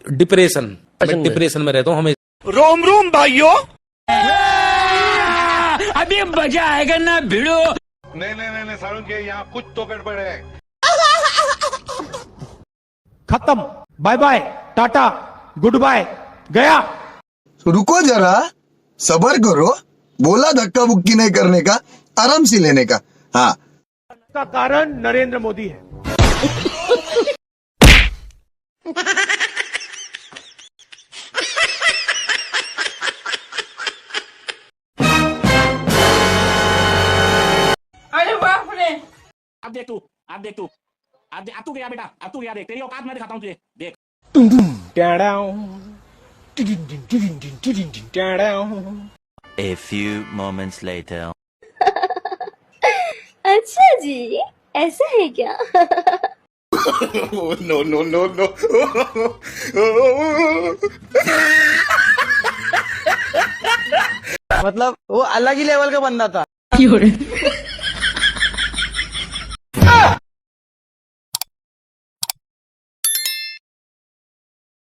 Depression, मैं depression में रहता हूँ हमें। रोम रोम भाइयों, अभी मजा आएगा ना भिड़ो। नहीं सारुण के यहाँ कुछ तो गड़बड़ है। खत्म, bye bye, tata, goodbye, गया। रुको जरा, सबर करो। बोला धक्का बुक्की नहीं करने का, आराम से लेने का। हाँ, का कारण नरेंद्र मोदी है। अरे बाप रे। अब देख तू, अब तू गया बेटा, अब तू गया, देख तेरी औकात मैं दिखाता हूँ तुझे, देख। A few moments later. अच्छा जी, ऐसा है क्या? नो मतलब वो अलग ही लेवल का बंदा था।